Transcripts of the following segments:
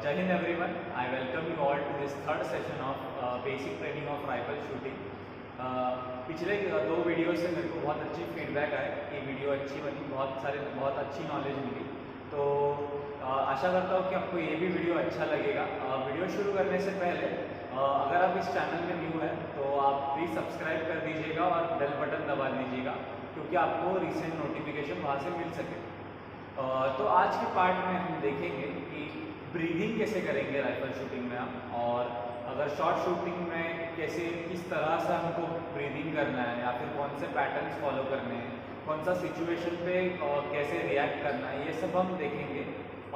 Jai Hind everyone. I welcome you all to this third session of basic training of rifle shooting. पिछले दो video से मेरे को बहुत अच्छी फीडबैक आए कि वीडियो अच्छी बनी, बहुत अच्छी नॉलेज मिली। तो आशा करता हूँ कि आपको ये भी वीडियो अच्छा लगेगा। वीडियो शुरू करने से पहले अगर आप इस चैनल में न्यू हैं तो आप प्लीज़ सब्सक्राइब कर दीजिएगा और बेल बटन दबा दीजिएगा, क्योंकि आपको रिसेंट नोटिफिकेशन वहाँ से मिल सके। तो आज के पार्ट में हम देखेंगे कि ब्रीदिंग कैसे करेंगे राइफल शूटिंग में हम, और अगर शॉर्ट शूटिंग में कैसे किस तरह से हमको ब्रीदिंग करना है या फिर कौन से पैटर्न्स फॉलो करने हैं, कौन सा सिचुएशन पे कैसे रिएक्ट करना है, ये सब हम देखेंगे।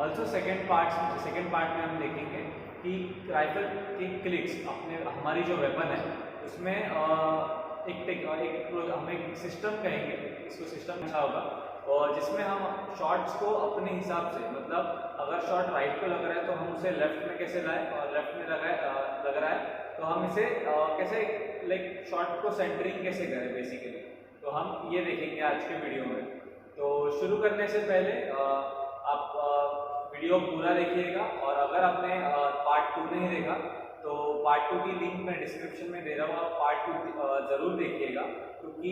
ऑल्सो सेकेंड पार्ट में हम देखेंगे कि राइफल के क्लिक्स हमारी जो वेपन है उसमें हम एक सिस्टम कहेंगे, इसको सिस्टम अच्छा होगा, और जिसमें हम शॉट्स को अपने हिसाब से, मतलब अगर शॉट राइट को लग रहा है तो हम उसे लेफ्ट में कैसे लाएं, और लेफ्ट में लग रहा है तो हम इसे कैसे लाइक शॉट को सेंटरिंग कैसे करें बेसिकली। तो हम ये देखेंगे आज के वीडियो में। तो शुरू करने से पहले आप वीडियो पूरा देखिएगा, और अगर आपने पार्ट 2 नहीं देखा तो पार्ट 2 की लिंक मैं डिस्क्रिप्शन में दे रहा हूँ, आप पार्ट 2 ज़रूर देखिएगा, क्योंकि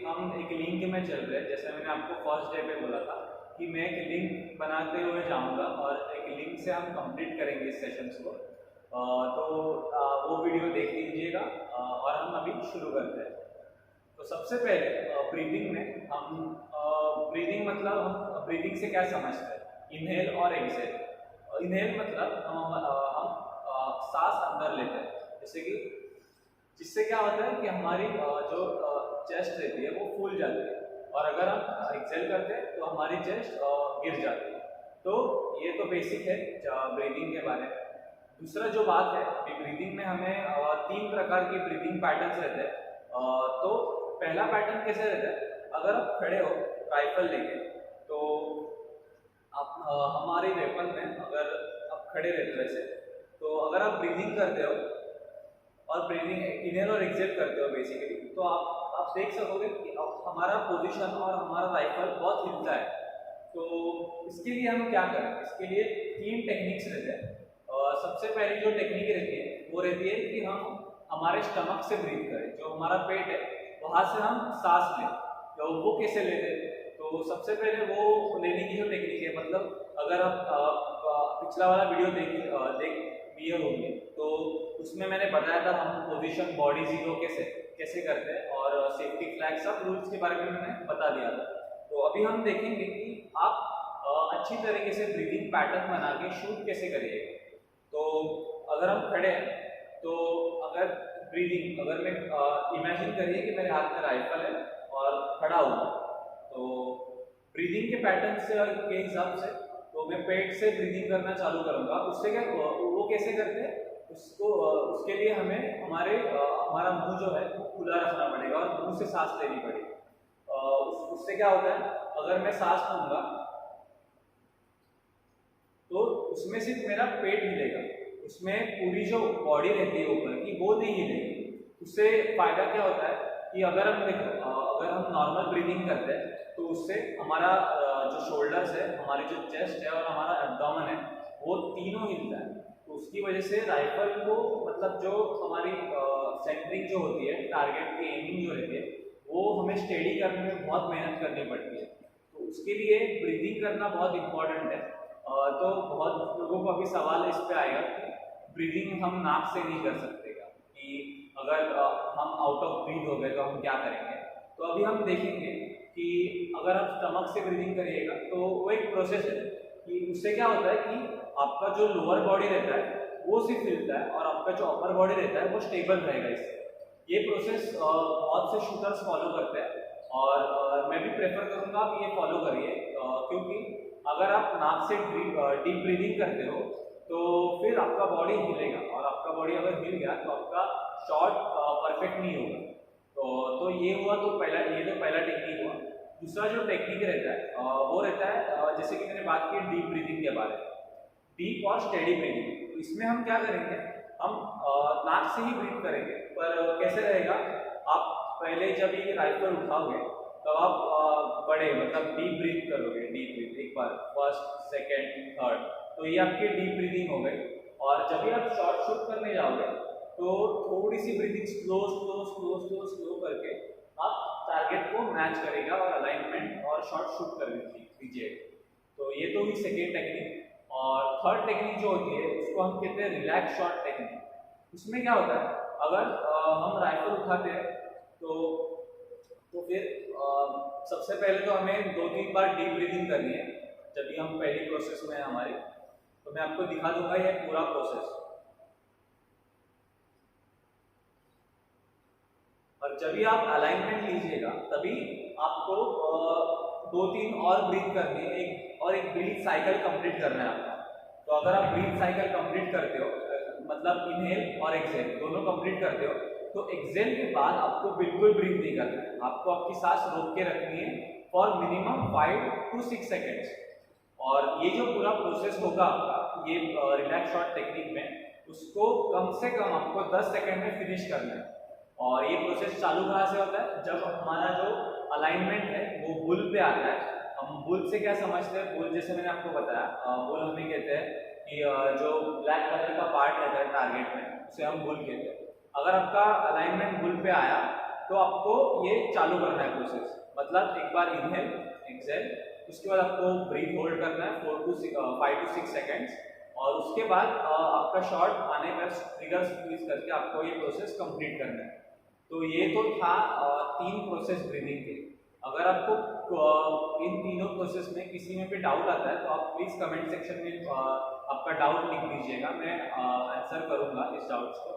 हम एक लिंक में चल रहे हैं। जैसे मैंने आपको फर्स्ट डे पे बोला था कि मैं एक लिंक बनाते हुए जाऊंगा और एक लिंक से हम कंप्लीट करेंगे इस सेशंस को। तो वो वीडियो देख लीजिएगा, और हम अभी शुरू करते हैं। तो सबसे पहले ब्रीदिंग में हम ब्रीदिंग मतलब हम ब्रीदिंग से क्या समझते हैं, इनहेल और एक्सहेल। इनहेल मतलब हम सांस अंदर लेते हैं, जैसे कि जिससे क्या होता है कि हमारी जो चेस्ट रहती है वो फूल जाती है, और अगर हम एक्सेल करते हैं तो हमारी चेस्ट गिर जाती है। तो ये तो बेसिक है ब्रीदिंग के बारे में। दूसरा जो बात है कि ब्रीदिंग में हमें 3 प्रकार के ब्रीदिंग पैटर्न्स रहते हैं। तो पहला पैटर्न कैसे रहता है, अगर आप खड़े हो राइफल लेके तो आप हमारे वेपन में अगर आप खड़े रहते हो ऐसे, तो अगर आप ब्रीदिंग करते हो और ब्रीदिंग इनहेल और एक्सहेल करते हो बेसिकली, तो आप देख सकोगे कि हमारा पोजीशन और हमारा राइफल बहुत हिलता है। तो इसके लिए हम क्या करें, इसके लिए 3 टेक्निक्स रहते हैं। सबसे पहली जो टेक्निक रहती है वो रहती है कि हम हमारे स्टमक से ब्रीथ करें, जो हमारा पेट है वहाँ से हम सांस लें। तो वो कैसे लेते हैं, तो सबसे पहले वो लेने की जो टेक्निक है, मतलब अगर आप पिछला वाला वीडियो देख लिए होंगे तो उसमें मैंने बताया था हम पोजीशन बॉडी जीरो कैसे करते हैं, और सेफ्टी फ्लैग सब रूल्स के बारे में मैंने बता दिया था। तो अभी हम देखेंगे कि आप अच्छी तरीके से ब्रीदिंग पैटर्न बना के शूट कैसे करिएगा। तो अगर हम खड़े हैं तो अगर मैं इमेजिन करिए कि मेरे हाथ में राइफल है और खड़ा हूँ, तो ब्रीदिंग के पैटर्न के हिसाब से तो मैं पेट से ब्रीदिंग करना चालू करूँगा। उससे क्या वो कैसे करते हैं, उसके लिए हमें हमारा मुंह जो है वो खुला रखना पड़ेगा और मुंह से सांस लेनी पड़ेगी। उससे क्या होता है, अगर मैं सांस लूंगा तो उसमें सिर्फ मेरा पेट हिलेगा, उसमें पूरी जो बॉडी रहती है ऊपर की वो नहीं हिलेगी। उससे फायदा क्या होता है कि अगर हम नॉर्मल ब्रीदिंग करते हैं तो उससे हमारा जो शोल्डर्स है, हमारी जो चेस्ट है और हमारा एब्डोमेन है वो तीनों हिलता है। तो उसकी वजह से राइफल को, मतलब जो हमारी सेंटरिंग जो होती है, टारगेट की एमिंग जो रहती है, वो हमें स्टेडी करने में बहुत मेहनत करनी पड़ती है। तो उसके लिए ब्रीदिंग करना बहुत इंपॉर्टेंट है। तो बहुत लोगों को अभी सवाल इस पे आएगा कि ब्रीदिंग हम नाक से नहीं कर सकते क्या, कि अगर हम आउट ऑफ ब्रीथ हो गए तो हम क्या करेंगे। तो अभी हम देखेंगे कि अगर आप स्टमक से ब्रीदिंग करिएगा तो वो एक प्रोसेस है कि उससे क्या होता है कि आपका जो लोअर बॉडी रहता है वो सिर्फ हिलता है, और आपका जो अपर बॉडी रहता है वो स्टेबल रहेगा। इससे ये प्रोसेस बहुत से शूटर्स फॉलो करते हैं, और मैं भी प्रेफर करूँगा आप ये फॉलो करिए, क्योंकि अगर आप नाक से डीप ब्रीदिंग करते हो तो फिर आपका बॉडी हिलेगा, और आपका बॉडी अगर हिल गया तो आपका शॉट परफेक्ट नहीं होगा। तो ये हुआ, तो पहला टेक्निक हुआ। दूसरा जो टेक्निक रहता है वो रहता है, जैसे कि मैंने बात की डीप ब्रीदिंग के बारे में, डीप और स्टेडी ब्रीदिंग। तो इसमें हम क्या करेंगे, हम नाक से ही ब्रीथ करेंगे, पर कैसे रहेगा, आप पहले जब ये राइफल उठाओगे तब आप बड़े मतलब डीप ब्रीथ करोगे, डीप ब्रीथ एक बार, फर्स्ट सेकेंड थर्ड, तो ये आपकी डीप ब्रीदिंग हो गई। और जब भी आप शॉट शूट करने जाओगे तो थोड़ी सी breathing slow slow slow slow slow करके आप टारगेट को मैच करेगा और अलाइनमेंट और शॉट शूट कर दीजिएगा। तो ये तो हुई सेकेंड टेक्निक। और थर्ड टेक्निक जो होती है उसको हम कहते हैं रिलैक्स शॉट टेक्निक। उसमें क्या होता है, अगर हम राइफल उठाते हैं तो फिर सबसे पहले तो हमें 2-3 बार डीप ब्रीदिंग करनी है जब भी हम पहली प्रोसेस में है हमारी। तो मैं आपको दिखा दूंगा ये पूरा प्रोसेस। और जब भी आप अलाइनमेंट लीजिएगा तभी आपको 2-3 और ब्रीथ करनी है, एक ब्रीथ साइकिल कंप्लीट करना है आपका। तो अगर आप ब्रीथ साइकिल कंप्लीट करते हो, मतलब इनहेल और एक्सहेल दोनों कंप्लीट करते हो, तो एक्सहेल के बाद आपको बिल्कुल ब्रीथ नहीं करना है, आपको आपकी सांस रोक के रखनी है फॉर मिनिमम 5 to 6 सेकेंड्स। और ये जो पूरा प्रोसेस होगा आपका ये रिलैक्स शॉट टेक्निक में, उसको कम से कम आपको 10 सेकेंड में फिनिश करना है। और ये प्रोसेस चालू कहाँ से होता है, जब हमारा जो अलाइनमेंट है वो बुल पे आता है। हम बुल से क्या समझते हैं, बुल जैसे मैंने आपको बताया, बुल हमें कहते हैं कि जो ब्लैक कलर का पार्ट रहता है टारगेट में उसे हम बुल कहते हैं। अगर आपका अलाइनमेंट बुल पे आया तो आपको ये चालू करना है प्रोसेस, मतलब एक बार इनहेल एक्सहेल, उसके बाद आपको ब्रीथ होल्ड करना है 5 to 6 सेकेंड्स। और उसके बाद आपका शॉट आने पर ट्रिगर स्क्वीज करके आपको ये प्रोसेस कंप्लीट करना है। तो ये तो था 3 प्रोसेस ब्रीदिंग के। अगर आपको इन तीनों प्रोसेस में किसी में भी डाउट आता है तो आप प्लीज़ कमेंट सेक्शन में आपका डाउट लिख दीजिएगा, मैं आंसर करूँगा इस डाउट्स को।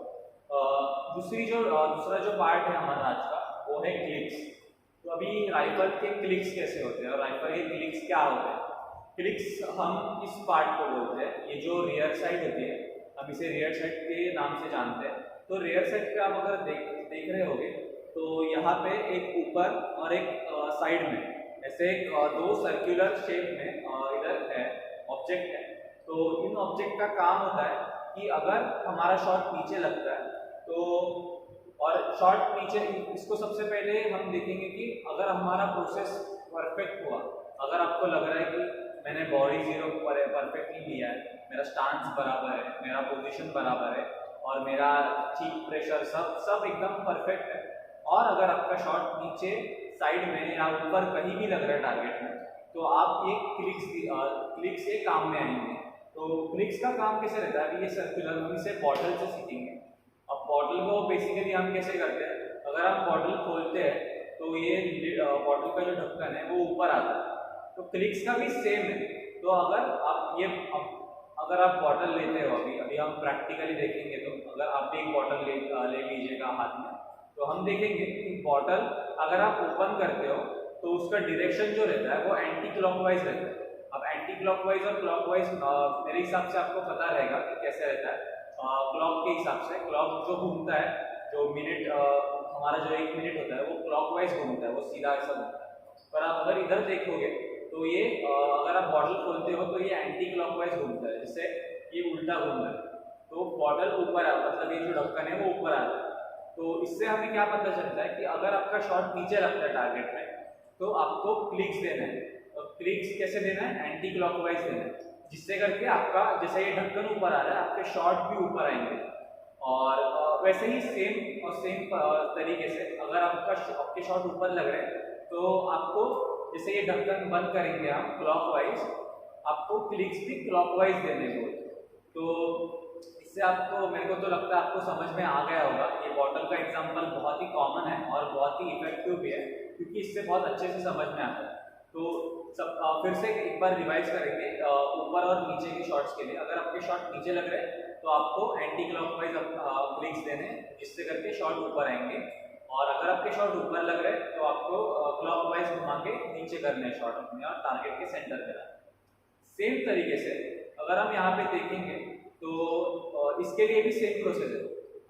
दूसरा जो पार्ट है हमारा आज का वो है क्लिक्स। तो अभी राइफल के क्लिक्स कैसे होते हैं और राइफल के क्लिक्स क्या होते हैं। क्लिक्स हम इस पार्ट को बोलते हैं, ये जो रियर साइड होती है हम इसे रियर साइड के नाम से जानते हैं। तो रियर साइड पे आप अगर देख रहे होगे तो यहाँ पे एक ऊपर और एक साइड में ऐसे 2 सर्कुलर शेप में इधर है ऑब्जेक्ट है। तो इन ऑब्जेक्ट का काम होता है कि अगर हमारा शॉट नीचे लगता है तो, और शॉट नीचे, इसको सबसे पहले हम देखेंगे कि अगर हमारा प्रोसेस परफेक्ट हुआ, अगर आपको लग रहा है कि मैंने बॉडी 0 पर परफेक्टली लिया है, मेरा स्टांस बराबर है, मेरा पोजीशन बराबर है और मेरा चीक प्रेशर सब एकदम परफेक्ट है, और अगर आपका शॉट नीचे साइड में या ऊपर कहीं भी लग रहा है टारगेट में, तो आप ये क्लिक्स से काम में आएंगे। तो क्लिक्स का काम कैसे रहता है, अभी ये सर्कुलर, हम इसे बॉटल से सीखेंगे। अब बॉटल को बेसिकली हम कैसे करते हैं, अगर हम बॉटल खोलते हैं तो ये बॉटल का जो ढक्कन है वो ऊपर आता है। तो क्लिक्स का भी सेम है। तो अगर आप बॉटल लेते हो, अभी हम प्रैक्टिकली देखेंगे, तो अगर आप एक बॉटल ले लीजिएगा हाथ में, तो हम देखेंगे कि बॉटल अगर आप ओपन करते हो तो उसका डायरेक्शन जो रहता है वो एंटी क्लॉकवाइज रहता है। अब एंटी क्लॉकवाइज और क्लॉकवाइज मेरे हिसाब से आपको पता रहेगा कि कैसे रहता है। क्लॉक के हिसाब से, क्लॉक जो घूमता है, जो मिनट हमारा जो 1 मिनट होता है वो क्लॉकवाइज घूमता है, वो सीधा ऐसा घूमता है। पर आप अगर इधर देखोगे तो ये अगर आप बॉटल खोलते हो तो ये एंटी क्लॉकवाइज घूमता है, जिससे ये उल्टा घूमता है। तो बॉटल ऊपर आ, मतलब ये जो ढक्कन है वो ऊपर आता है। तो इससे हमें क्या पता चलता है कि अगर आपका शॉट नीचे लगता है टारगेट में तो आपको क्लिक्स देना है। और क्लिक्स कैसे देना है, एंटी क्लॉकवाइज देना है, जिससे करके आपका, जैसे ये ढक्कन ऊपर आ रहा है, आपके शॉट भी ऊपर आएंगे। और वैसे ही सेम तरीके से अगर आपके शॉट ऊपर लग रहे हैं तो आपको, जैसे ये ढक्कन बंद करेंगे हम क्लॉकवाइज, आपको क्लिक्स भी क्लॉकवाइज देने को। तो इससे आपको, मेरे को तो लगता है आपको समझ में आ गया होगा। ये बॉटल का एग्जांपल बहुत ही कॉमन है और बहुत ही इफेक्टिव भी है, क्योंकि इससे बहुत अच्छे से समझ में आता है। तो फिर से एक बार रिवाइज करेंगे ऊपर और नीचे के शॉट्स के लिए। अगर आपके शॉट नीचे लग रहे हैं तो आपको एंटी क्लॉकवाइज क्लिक्स देने, जिससे करके शॉट ऊपर आएंगे। और अगर आपके शॉट ऊपर लग रहे हैं तो आपको क्लॉकवाइज घुमा के नीचे करने शॉट अपने और टारगेट के सेंटर पे लाना। सेम तरीके से अगर हम यहाँ पे देखेंगे तो इसके लिए भी सेम प्रोसेस है।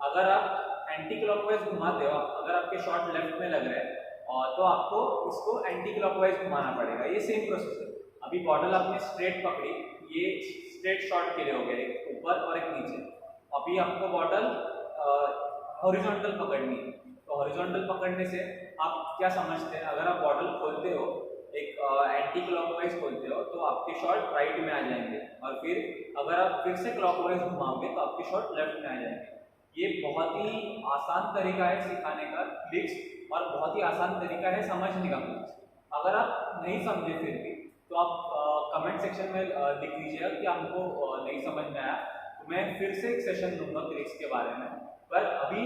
अगर आप एंटी क्लॉकवाइज घुमाते हो, अगर आपके शॉट लेफ्ट में लग रहे हैं तो आपको इसको एंटी क्लॉकवाइज घुमाना पड़ेगा। ये सेम प्रोसेस है। अभी बॉटल आपने स्ट्रेट पकड़ी, ये स्ट्रेट शॉट के लिए हो गया, एक ऊपर और एक नीचे। अभी आपको बॉटल हॉरिजॉन्टल पकड़नी है। तो हॉरिजॉन्टल पकड़ने से आप क्या समझते हैं, अगर आप बॉटल खोलते हो एक एंटी क्लॉकवाइज खोलते हो तो आपके शॉट राइट में आ जाएंगे, और फिर अगर आप फिर से क्लॉकवाइज घुमाओगे तो आपके शॉट लेफ्ट में आ जाएंगे। ये बहुत ही आसान तरीका है सिखाने का क्लिक्स, और बहुत ही आसान तरीका है समझने का क्लिक्स। अगर आप नहीं समझे फिर भी तो आप कमेंट सेक्शन में लिख दीजिएगा कि आपको नहीं समझ में आया, तो मैं फिर से एक सेशन दूंगा क्लिक्स के बारे में। पर अभी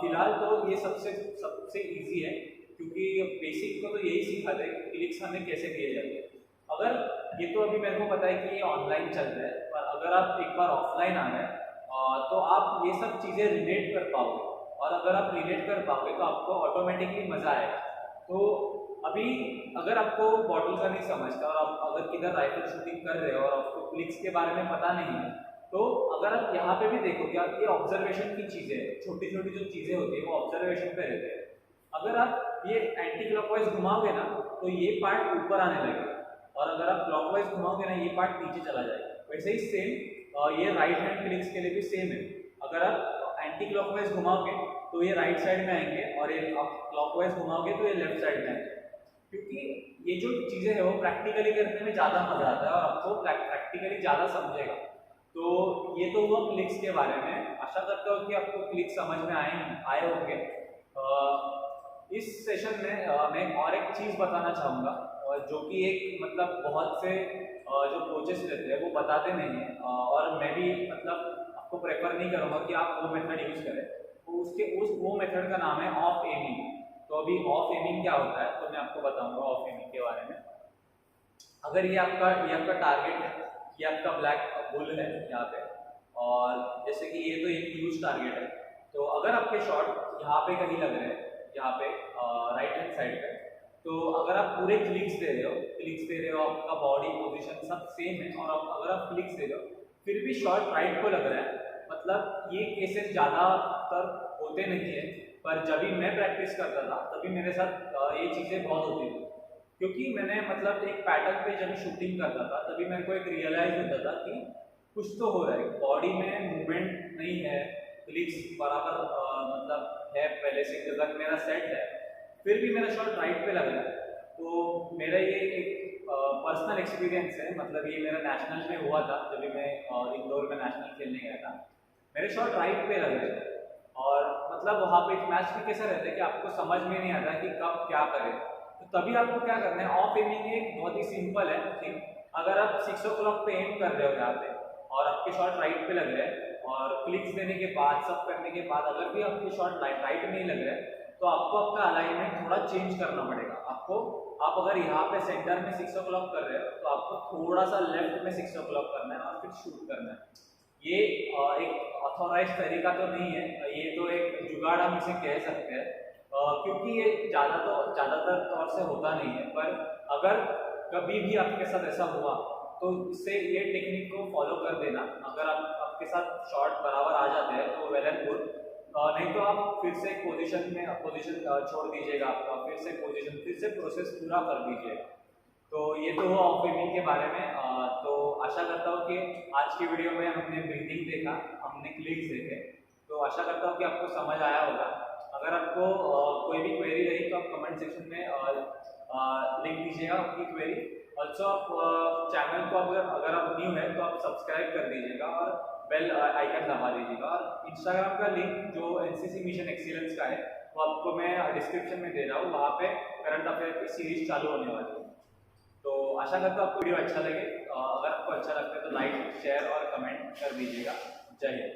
फिलहाल तो ये सबसे सबसे इजी है, क्योंकि बेसिक को तो यही सिखाते हैं कि क्लिक्स हमें कैसे किए जाते हैं। अगर ये तो अभी मेरे को पता है कि ये ऑनलाइन चल रहा है, पर अगर आप एक बार ऑफलाइन आ गए तो आप ये सब चीज़ें रिलेट कर पाओगे, और अगर आप रिलेट कर पाओगे तो आपको ऑटोमेटिकली मज़ा आएगा। तो अभी अगर आपको बॉटल का नहीं समझता और आप अगर किधर राइफल शूटिंग कर रहे हो और आपको क्लिक्स के बारे में पता नहीं है, तो अगर आप यहाँ पे भी देखोगे आप ये ऑब्जर्वेशन की चीज़ें, छोटी छोटी जो चीज़ें होती है वो ऑब्जर्वेशन पे रहते हैं। अगर आप ये एंटी क्लॉकवाइज घुमाओगे ना तो ये पार्ट ऊपर आने लगेगा, और अगर आप क्लॉकवाइज घुमाओगे ना ये पार्ट नीचे चला जाएगा। वैसे ही सेम ये राइट हैंड क्लिक्स के लिए भी सेम है। अगर आप एंटी क्लॉकवाइज घुमाओगे तो ये राइट साइड में आएंगे, और ये आप क्लॉकवाइज घुमाओगे तो ये लेफ्ट साइड में आएंगे। क्योंकि ये जो चीज़ें है वो प्रैक्टिकली करने में ज़्यादा मजा आता है और आपको प्रैक्टिकली ज़्यादा समझेगा। तो ये तो हुआ क्लिक्स के बारे में। आशा करता हूँ कि आपको क्लिक्स समझ में आए होंगे। इस सेशन में मैं और एक चीज़ बताना चाहूँगा, जो कि एक मतलब बहुत से जो कोचेस रहते हैं वो बताते नहीं हैं, और मैं भी मतलब आपको प्रेफर नहीं करूँगा कि आप वो मेथड यूज़ करें। तो वो मेथड का नाम है ऑफ एमिंग। तो अभी ऑफ एमिंग क्या होता है तो मैं आपको बताऊंगा ऑफ एमिंग के बारे में। अगर ये आपका टारगेट है, ये आपका ब्लैक बुल है यहाँ पे, और जैसे कि ये तो एक ह्यूज टारगेट है, तो अगर आपके शॉट यहाँ पे कहीं लग रहे हैं, यहाँ पे राइट हैंड साइड पे, तो अगर आप पूरे क्लिक्स दे रहे हो आपका बॉडी पोजीशन सब सेम है, और अगर आप क्लिक्स दे रहे हो फिर भी शॉट राइट को लग रहा है, मतलब ये केसेस ज़्यादातर होते नहीं है। पर जब भी मैं प्रैक्टिस करता था तभी मेरे साथ ये चीज़ें बहुत होती थी, क्योंकि मैंने मतलब एक पैटर्न पे जब शूटिंग करता था तभी मेरे को एक रियलाइज होता था कि कुछ तो हो रहा है, बॉडी में मूवमेंट नहीं है, क्लिक्स बराबर मतलब है पहले से तक मेरा सेट है, फिर भी मेरा शॉट राइट पे लग रहा है। तो मेरा ये एक पर्सनल एक्सपीरियंस है, मतलब ये मेरा नेशनल में हुआ था जब भी मैं इंदौर में नेशनल खेलने गया था। मेरे शॉट राइट पे लग रहे थे, और मतलब वहाँ पे एक मैच भी कैसा रहता है कि आपको समझ में नहीं आता कि कब क्या करें। तो तभी आपको क्या करना है, ऑफ एमिंग एक बहुत ही सिंपल है थिंग। अगर आप 6 o'clock पे एम कर रहे हो यहाँ पे और आपके शॉट राइट पे लग रहे हैं, और क्लिक्स देने के बाद सब करने के बाद अगर भी आपके शॉट राइट नहीं लग रहे हैं, तो आपको आपका अलाइनमेंट थोड़ा चेंज करना पड़ेगा। आप अगर यहाँ पे सेंटर में 6 o'clock कर रहे हो तो आपको थोड़ा सा लेफ्ट में 6 o'clock करना है और फिर शूट करना है। ये एक ऑथोराइज तरीका तो नहीं है, ये तो एक जुगाड़ हम इसे कह सकते हैं, क्योंकि ये ज़्यादातर तौर से होता नहीं है। पर अगर कभी भी आपके साथ ऐसा हुआ तो इससे ये टेक्निक को फॉलो कर देना। अगर आपके साथ शॉट बराबर आ जाते हैं तो वेल एंड गुड, नहीं तो आप फिर से पोजीशन छोड़ दीजिएगा, आपका फिर से प्रोसेस पूरा कर दीजिएगा। तो ये तो हुआ ऑफ एमिंग के बारे में। तो आशा करता हूँ कि आज की वीडियो में हमने ब्रीथिंग देखा, हमने क्लिक्स देखे, तो आशा करता हूँ कि आपको समझ आया होगा। अगर आपको कोई भी क्वेरी रही तो आप कमेंट सेक्शन में लिख दीजिएगा अपनी क्वेरी। ऑल्सो आप चैनल को अगर आप न्यू है तो आप सब्सक्राइब कर दीजिएगा और बेल आइकन दबा दीजिएगा। और इंस्टाग्राम का लिंक जो एनसीसी मिशन एक्सीलेंस का है वो आपको मैं डिस्क्रिप्शन में दे रहा हूँ, वहाँ पे करंट अफेयर की सीरीज चालू होने वाली है। तो आशा करता हूँ आपको वीडियो अच्छा लगे। अगर आपको अच्छा लगता है तो लाइक शेयर और कमेंट कर दीजिएगा। जय हिंद।